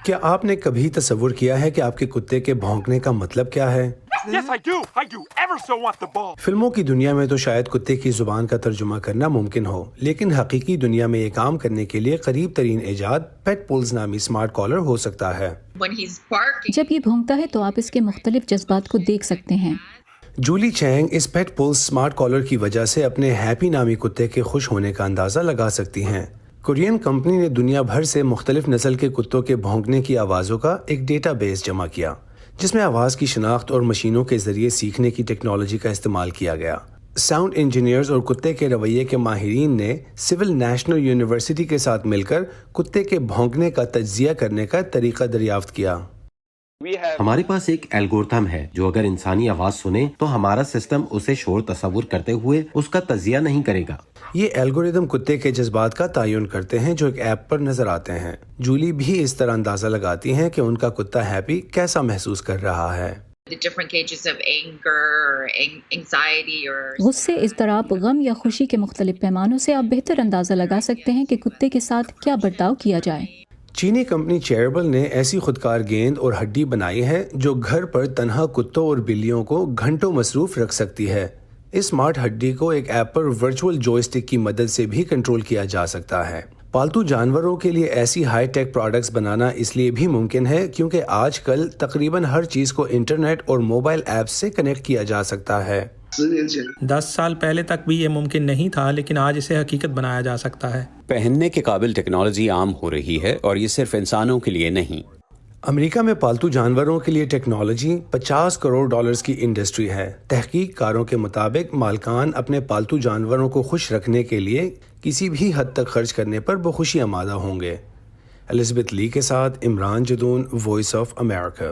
کیا آپ نے کبھی تصور کیا ہے کہ آپ کے کتے کے بھونکنے کا مطلب کیا ہے؟ Yes, I do. I do ever so want the ball. فلموں کی دنیا میں تو شاید کتے کی زبان کا ترجمہ کرنا ممکن ہو، لیکن حقیقی دنیا میں یہ کام کرنے کے لیے قریب ترین ایجاد پیٹ پولز نامی سمارٹ کالر ہو سکتا ہے۔ جب یہ بھونکتا ہے تو آپ اس کے مختلف جذبات کو دیکھ سکتے ہیں۔ جولی چینگ اس پیٹ پولز سمارٹ کالر کی وجہ سے اپنے ہیپی نامی کتے کے خوش ہونے کا اندازہ لگا سکتی ہیں۔ کورین کمپنی نے دنیا بھر سے مختلف نسل کے کتوں کے بھونکنے کی آوازوں کا ایک ڈیٹا بیس جمع کیا، جس میں آواز کی شناخت اور مشینوں کے ذریعے سیکھنے کی ٹیکنالوجی کا استعمال کیا گیا۔ ساؤنڈ انجینئرز اور کتے کے رویے کے ماہرین نے سول نیشنل یونیورسٹی کے ساتھ مل کر کتے کے بھونکنے کا تجزیہ کرنے کا طریقہ دریافت کیا۔ ہمارے پاس ایک الگورتھم ہے جو اگر انسانی آواز سنے تو ہمارا سسٹم اسے شور تصور کرتے ہوئے اس کا تجزیہ نہیں کرے گا۔ یہ الگورتھم کتے کے جذبات کا تعین کرتے ہیں جو ایک ایپ پر نظر آتے ہیں۔ جولی بھی اس طرح اندازہ لگاتی ہیں کہ ان کا کتا ہیپی کیسا محسوس کر رہا ہے۔ غصے، اضطراب، غم یا خوشی کے مختلف پیمانوں سے آپ بہتر اندازہ لگا سکتے ہیں کہ کتے کے ساتھ کیا برتاؤ کیا جائے۔ چینی کمپنی چیئربل نے ایسی خودکار گیند اور ہڈی بنائی ہے جو گھر پر تنہا کتوں اور بلیوں کو گھنٹوں مصروف رکھ سکتی ہے۔ اس اسمارٹ ہڈی کو ایک ایپ پر ورچوئل جوئی اسٹک کی مدد سے بھی کنٹرول کیا جا سکتا ہے۔ پالتو جانوروں کے لیے ایسی ہائی ٹیک پروڈکٹس بنانا اس لیے بھی ممکن ہے کیونکہ آج کل تقریباً ہر چیز کو انٹرنیٹ اور موبائل ایپس سے کنیکٹ کیا جا سکتا ہے۔ 10 سال پہلے تک بھی یہ ممکن نہیں تھا، لیکن آج اسے حقیقت بنایا جا سکتا ہے۔ پہننے کے قابل ٹیکنالوجی عام ہو رہی ہے اور یہ صرف انسانوں کے لیے نہیں۔ امریکہ میں پالتو جانوروں کے لیے ٹیکنالوجی $50 کروڑ کی انڈسٹری ہے۔ تحقیق کاروں کے مطابق مالکان اپنے پالتو جانوروں کو خوش رکھنے کے لیے کسی بھی حد تک خرچ کرنے پر بخوشی آمادہ ہوں گے۔ الزبتھ لی کے ساتھ Imran Jadoon, Voice of America.